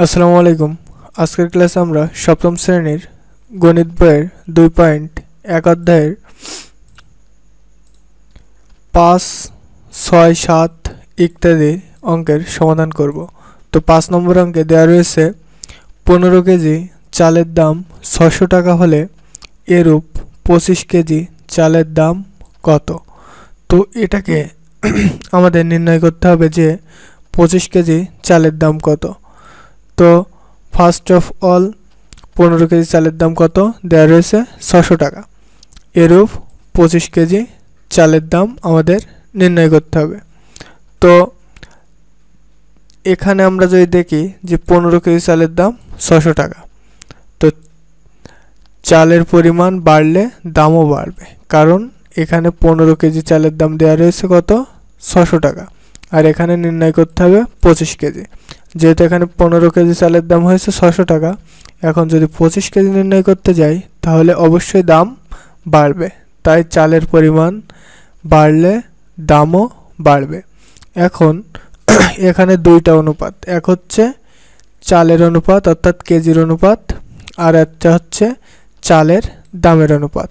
আসসালামু আলাইকুম। আজকের ক্লাসে আমরা সপ্তম শ্রেণীর গণিত বইয়ের 2.1 অধ্যায়ের 5, 6, 7 ইত্যাদি অঙ্কের সমাধান করব। তো 5 নম্বর অঙ্কে দেওয়া রয়েছে 15 কেজি চালের দাম 600 টাকা হলে এরূপ 25 কেজি চালের দাম কত। তো এটাকে আমাদের নির্ণয় করতে হবে যে 25 কেজি চালের দাম কত। তো ফার্স্ট অফ অল 15 কেজি চালের দাম কত দেওয়া রয়েছে 600 টাকা। এরূপ 25 কেজি চালের দাম আমাদের নির্ণয় করতে হবে। তো এখানে আমরা যদি দেখি যে 15 কেজি চালের দাম 600 টাকা, তো চালের পরিমাণ বাড়লে দামও বাড়বে, কারণ এখানে 15 কেজি চালের দাম দেওয়া রয়েছে কত 600 টাকা, আর এখানে নির্ণয় করতে হবে 25 কেজি। যেহেতু এখানে 15 কেজি চালের দাম হয়েছে 600 টাকা, এখন যদি 25 কেজি নির্ণয় করতে যাই তাহলে অবশ্যই দাম বাড়বে, তাই চালের পরিমাণ বাড়লে দামও বাড়বে। এখন এখানে দুইটা অনুপাত, এক হচ্ছে চালের অনুপাত অর্থাৎ কেজির অনুপাত, আর একটা হচ্ছে চালের দামের অনুপাত।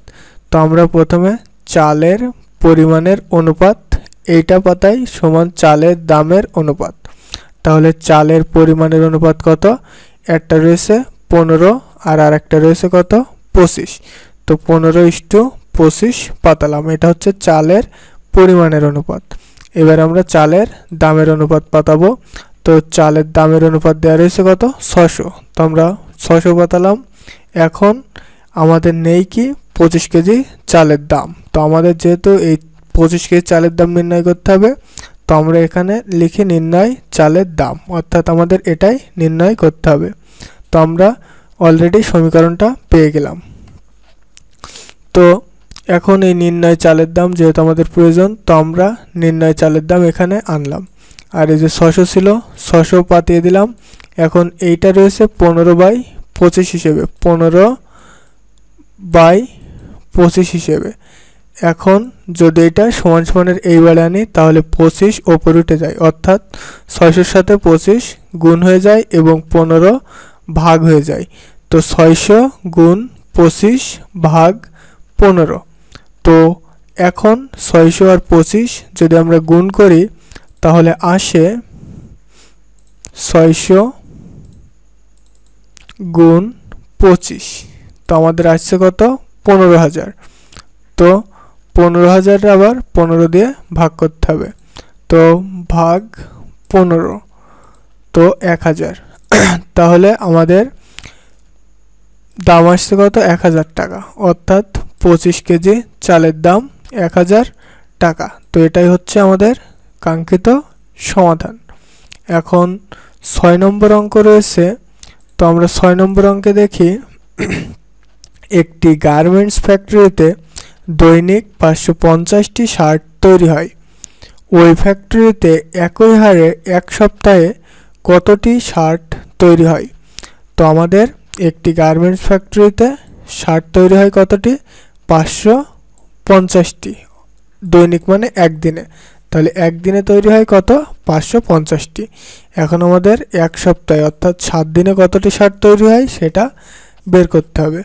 তো আমরা প্রথমে চালের পরিমাণের অনুপাত এইটা পাতাই সমান চালের দামের অনুপাত। তাহলে চালের পরিমাণের অনুপাত কত, একটা রয়েছে 15 আর আরেকটা রয়েছে কত 25। তো 15:25 পাতালাম, এটা হচ্ছে চালের পরিমাণের অনুপাত। এবার আমরা চালের দামের অনুপাত পাতাবো। তো চালের দামের অনুপাত দেওয়া রয়েছে কত 600, তো আমরা 600 পাতালাম। এখন আমাদের নেই কি 25 কেজি চালের দাম, তো আমাদের যেহেতু এই 25 কেজি চালের দাম নির্ণয় করতে হবে, তো আমরা এখানে লিখি নির্ণয় চালের দাম, অর্থাৎ আমাদের এটাই নির্ণয় করতে হবে। তো আমরা অলরেডি সমীকরণটা পেয়ে গেলাম। তো এখন এই নির্ণয় চালের দাম যেহেতু আমাদের প্রয়োজন, তো আমরা নির্ণয় চালের দাম এখানে আনলাম। আর এই যে 600 ছিল 600 পাতিয়ে দিলাম। এখন এইটা রয়েছে 15/25 হিসেবে, 15/25 হিসেবে। এখন যদি এটা সমান সমানের এইবারে আনি তাহলে 25 ওপরে উঠে যায়, অর্থাৎ 600-র সাথে 25 গুণ হয়ে যায় এবং 15 ভাগ হয়ে যায়। তো 600 গুণ 25 ভাগ 15। তো এখন 600 আর 25 যদি আমরা গুণ করি তাহলে আসে 600 গুণ 25। তো আমাদের আসছে কত 15,000। তো 15,000 আবার 15 দিয়ে ভাগ করতে হবে, তো ভাগ 15, তো 1000। তাহলে আমাদের দাম আসছে কত 1000 টাকা, অর্থাৎ 25 কেজি চালের দাম 1000 টাকা। তো এটাই হচ্ছে আমাদের কাঙ্ক্ষিত সমাধান। এখন 6 নম্বর অঙ্ক রয়েছে। তো আমরা 6 নম্বর অঙ্কে দেখি একটি গার্মেন্টস ফ্যাক্টরিতে দৈনিক 550টি শার্ট তৈরি হয়। ওই ফ্যাক্টরিতে একই হারে এক সপ্তাহে কতটি শার্ট তৈরি হয়। তো আমাদের একটি গার্মেন্টস ফ্যাক্টরিতে শার্ট তৈরি হয় কতটি 550টি, দৈনিক মানে একদিনে, তাহলে একদিনে তৈরি হয় কত 550টি। এখন আমাদের এক সপ্তাহে অর্থাৎ 7 দিনে কতটি শার্ট তৈরি হয় সেটা বের করতে হবে।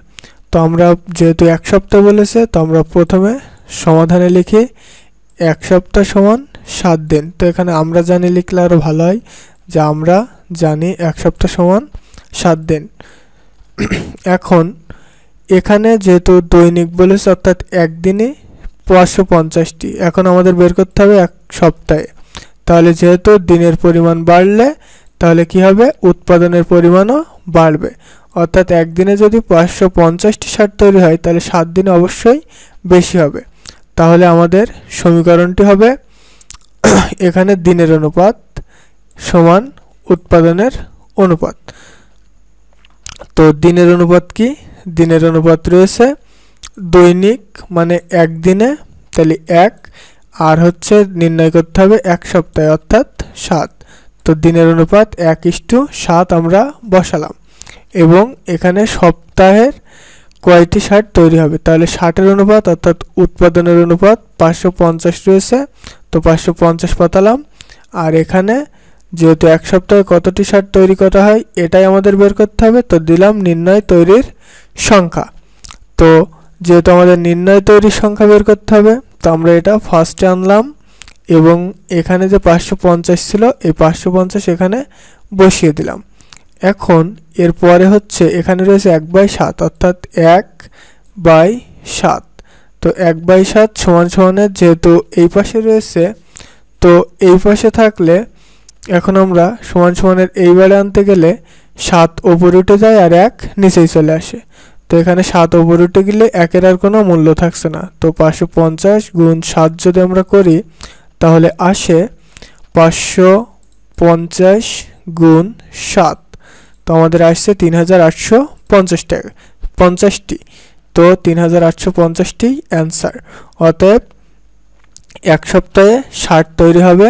তো আমরা যেহেতু এক সপ্তাহ বলেছে, তো আমরা প্রথমে সমাধানে লিখি 1 সপ্তাহ সমান 7 দিন। তো এখানে আমরা জানি লিখলে আরও ভালো হয়, যে আমরা জানি 1 সপ্তাহ সমান 7 দিন। এখন এখানে যেহেতু দৈনিক বলেছে অর্থাৎ একদিনে 550টি, এখন আমাদের বের করতে হবে এক সপ্তাহে। তাহলে যেহেতু দিনের পরিমাণ বাড়লে তাহলে কি হবে উৎপাদনের পরিমাণও বাড়বে, অর্থাৎ একদিনে যদি 550টি শার্ট তৈরি হয় তাহলে 7 দিনে অবশ্যই বেশি হবে। তাহলে আমাদের সমীকরণটি হবে এখানে দিনের অনুপাত সমান উৎপাদনের অনুপাত। তো দিনের অনুপাত কি, দিনের অনুপাত রয়েছে দৈনিক মানে একদিনে, তাহলে 1, আর হচ্ছে নির্ণয় করতে হবে এক সপ্তাহে অর্থাৎ 7। তো দিনের অনুপাত 1:7 আমরা বসালাম, এবং এখানে সপ্তাহের কয়টি শার্ট তৈরি হবে, তাহলে 60-এর অনুপাত অর্থাৎ উৎপাদনের অনুপাত 550 রয়েছে, তো 550 পাতালাম। আর এখানে যেহেতু এক সপ্তাহে কতটি শার্ট তৈরি করা হয় এটাই আমাদের বের করতে হবে। তো দিলাম নির্ণয় তৈরির সংখ্যা। তো যেহেতু আমাদের নির্ণয় তৈরির সংখ্যা বের করতে হবে, তো আমরা এটা ফার্স্টে আনলাম এবং এখানে যে 550 ছিল এই 550 এখানে বসিয়ে দিলাম। এখন এরপরে হচ্ছে এখানে রয়েছে 1/7 অর্থাৎ 1/7। তো 1/7 সমান সমানের যেহেতু এই পাশে রয়েছে, তো এই পাশে থাকলে এখন আমরা সমান সমানের এইবারে আনতে গেলে 7 ওপরে উঠে যায় আর 1 নিচেই চলে আসে। তো এখানে 7 ওপরে উঠে গেলে 1-এর আর কোনো মূল্য থাকছে না। তো 550 গুণ 7 যদি আমরা করি তাহলে আসে 550 গুণ 7। তো আমাদের আসছে 3850 টাকা 50টি। তো 3850টি অ্যান্সার। অতএব এক সপ্তাহে শার্ট তৈরি হবে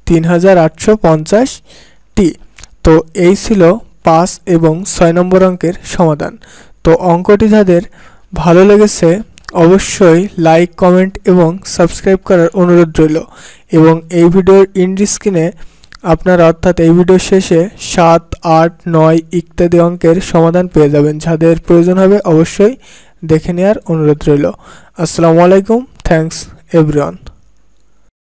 3850টি। তো এই ছিল 5 এবং 6 নম্বর অঙ্কের সমাধান। তো অঙ্কটি যাদের ভালো লেগেছে অবশ্যই লাইক, কমেন্ট এবং সাবস্ক্রাইব করার অনুরোধ রইল। এবং এই ভিডিওর এন্ড স্ক্রিনে আপনারা অর্থাৎ এই ভিডিওর শেষে 7, 8, 9 ইত্যাদি অঙ্কের সমাধান পেয়ে যাবেন। যাদের প্রয়োজন হবে অবশ্যই দেখে নেওয়ার অনুরোধ রইল। আসসালামু আলাইকুম। Thanks everyone.